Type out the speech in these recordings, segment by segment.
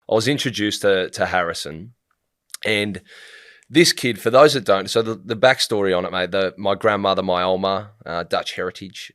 I was introduced to Harrison, and this kid, for those that don't, so the backstory on it, mate, my grandmother, my Oma, Dutch heritage,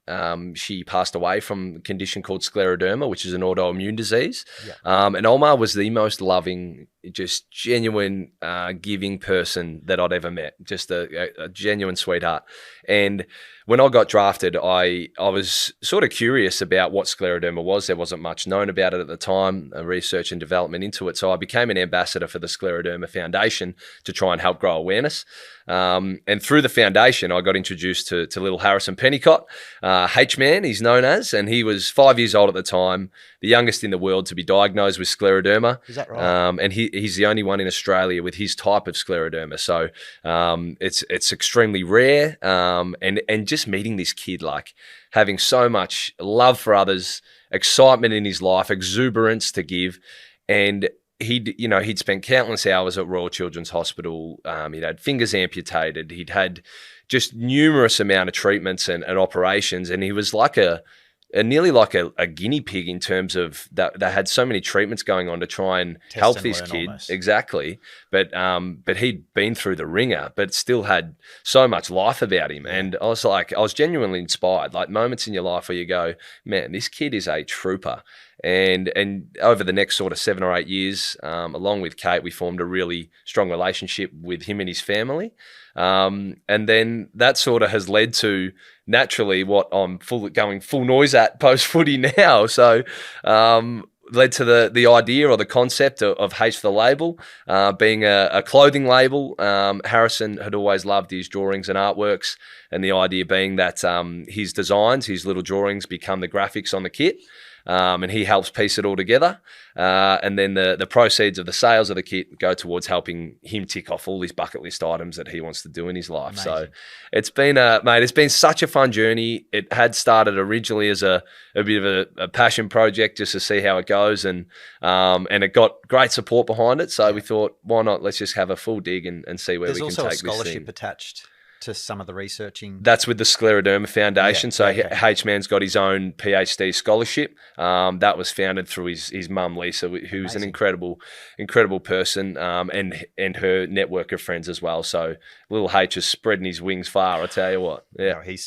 she passed away from a condition called scleroderma, which is an autoimmune disease. Yeah. And Oma was the most loving, just genuine, giving person that I'd ever met, just a genuine sweetheart. And when I got drafted, I was sort of curious about what scleroderma was. There wasn't much known about it at the time, research and development into it. So I became an ambassador for the Scleroderma Foundation to try and help grow awareness. And through the foundation, I got introduced to little Harrison Pennicott, H-Man, he's known as, and he was 5 years old at the time, the youngest in the world to be diagnosed with scleroderma. Is that right? And he's the only one in Australia with his type of scleroderma. So it's extremely rare. And just meeting this kid, like having so much love for others, excitement in his life, exuberance to give, and he'd spent countless hours at Royal Children's Hospital. He'd had fingers amputated. He'd had just numerous amount of treatments and operations, and he was like nearly like a guinea pig in terms of that. They had so many treatments going on to try and help this kid. Almost. Exactly. But he'd been through the ringer, but still had so much life about him. And I was genuinely inspired, like moments in your life where you go, man, this kid is a trooper. And over the next sort of 7 or 8 years, along with Kate, we formed a really strong relationship with him and his family. And then that sort of has led to naturally what I'm going full noise at post-footy now. So led to the idea or the concept of H for the label, being a clothing label. Harrison had always loved his drawings and artworks, and the idea being that his designs, his little drawings become the graphics on the kit. And he helps piece it all together. And then the proceeds of the sales of the kit go towards helping him tick off all his bucket list items that he wants to do in his life. Amazing. So it's been such a fun journey. It had started originally as a bit of a passion project just to see how it goes. And it got great support behind it. So we thought, why not? Let's just have a full dig and see where we can take this thing. There's also a scholarship attached to some of the researching. That's with the Scleroderma Foundation. Yeah, okay. H-Man's got his own PhD scholarship. That was founded through his mum, Lisa, who's an incredible person, and her network of friends as well. So little H is spreading his wings far, I tell you what. Yeah. No, he's